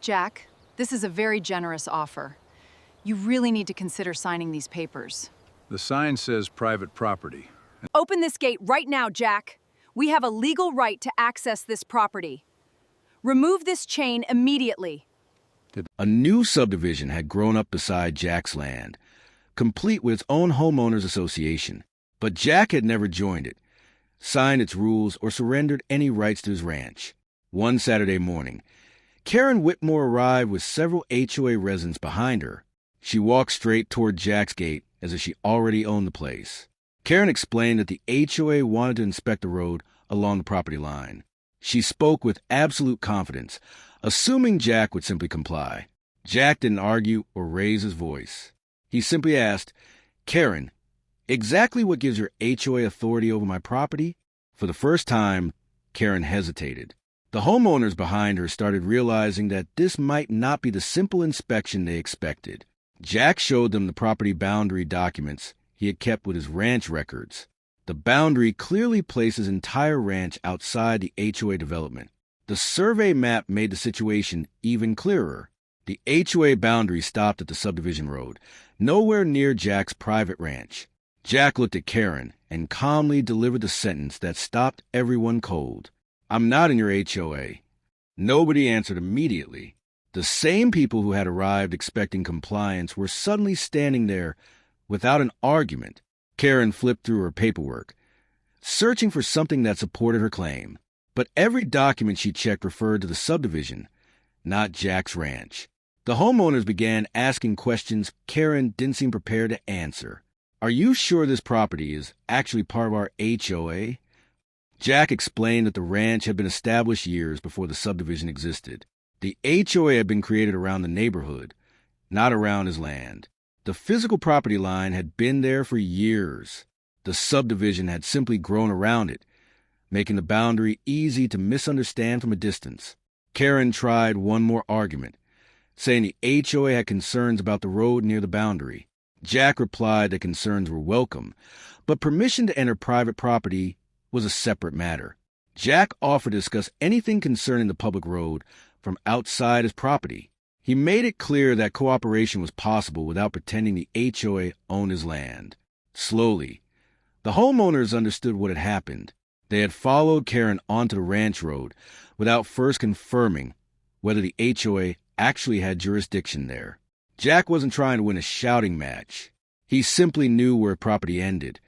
Jack, this is a very generous offer. You really need to consider signing these papers. The sign says private property. Open this gate right now, Jack. We have a legal right to access this property. Remove this chain immediately. A new subdivision had grown up beside Jack's land, complete with its own homeowners association. But Jack had never joined it, signed its rules, or surrendered any rights to his ranch. One Saturday morning, Karen Whitmore arrived with several HOA residents behind her. She walked straight toward Jack's gate as if she already owned the place. Karen explained that the HOA wanted to inspect the road along the property line. She spoke with absolute confidence, assuming Jack would simply comply. Jack didn't argue or raise his voice. He simply asked, "Karen, exactly what gives your HOA authority over my property?" For the first time, Karen hesitated. The homeowners behind her started realizing that this might not be the simple inspection they expected. Jack showed them the property boundary documents he had kept with his ranch records. The boundary clearly placed his entire ranch outside the HOA development. The survey map made the situation even clearer. The HOA boundary stopped at the subdivision road, nowhere near Jack's private ranch. Jack looked at Karen and calmly delivered the sentence that stopped everyone cold. "I'm not in your HOA." Nobody answered immediately. The same people who had arrived expecting compliance were suddenly standing there without an argument. Karen flipped through her paperwork, searching for something that supported her claim. But every document she checked referred to the subdivision, not Jack's ranch. The homeowners began asking questions Karen didn't seem prepared to answer. "Are you sure this property is actually part of our HOA?" Jack explained that the ranch had been established years before the subdivision existed. The HOA had been created around the neighborhood, not around his land. The physical property line had been there for years. The subdivision had simply grown around it, making the boundary easy to misunderstand from a distance. Karen tried one more argument, saying the HOA had concerns about the road near the boundary. Jack replied that concerns were welcome, but permission to enter private property was a separate matter. Jack offered to discuss anything concerning the public road from outside his property. He made it clear that cooperation was possible without pretending the HOA owned his land. Slowly, the homeowners understood what had happened. They had followed Karen onto the ranch road without first confirming whether the HOA actually had jurisdiction there. Jack wasn't trying to win a shouting match. He simply knew where property ended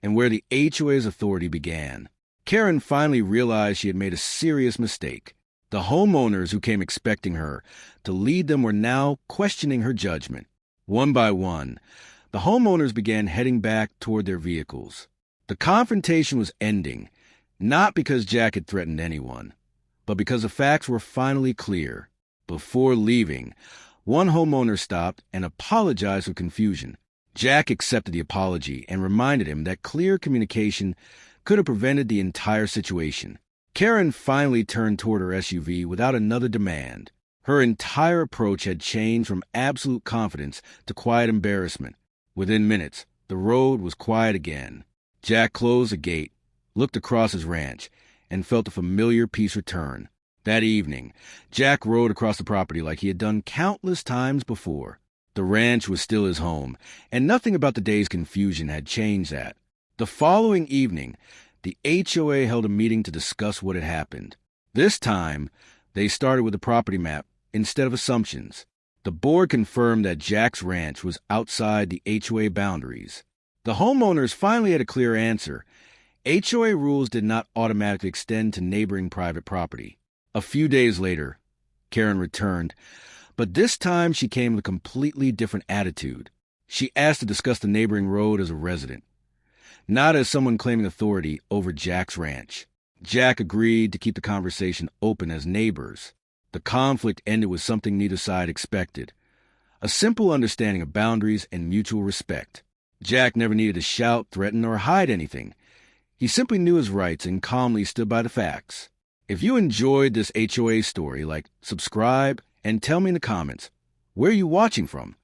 and where the HOA's authority began. Karen finally realized she had made a serious mistake. The homeowners who came expecting her to lead them were now questioning her judgment. One by one, the homeowners began heading back toward their vehicles. The confrontation was ending, not because Jack had threatened anyone, but because the facts were finally clear. Before leaving, one homeowner stopped and apologized for confusion. Jack accepted the apology and reminded him that clear communication could have prevented the entire situation. Karen finally turned toward her SUV without another demand. Her entire approach had changed from absolute confidence to quiet embarrassment. Within minutes, the road was quiet again. Jack closed the gate, looked across his ranch, and felt a familiar peace return. That evening, Jack rode across the property like he had done countless times before. The ranch was still his home, and nothing about the day's confusion had changed that. The following evening, the HOA held a meeting to discuss what had happened. This time, they started with a property map instead of assumptions. The board confirmed that Jack's ranch was outside the HOA boundaries. The homeowners finally had a clear answer. HOA rules did not automatically extend to neighboring private property. A few days later, Karen returned, but this time she came with a completely different attitude. She asked to discuss the neighboring road as a resident, not as someone claiming authority over Jack's ranch. Jack agreed to keep the conversation open as neighbors. The conflict ended with something neither side expected: a simple understanding of boundaries and mutual respect. Jack never needed to shout, threaten, or hide anything. He simply knew his rights and calmly stood by the facts. If you enjoyed this HOA story, subscribe, and tell me in the comments, where are you watching from?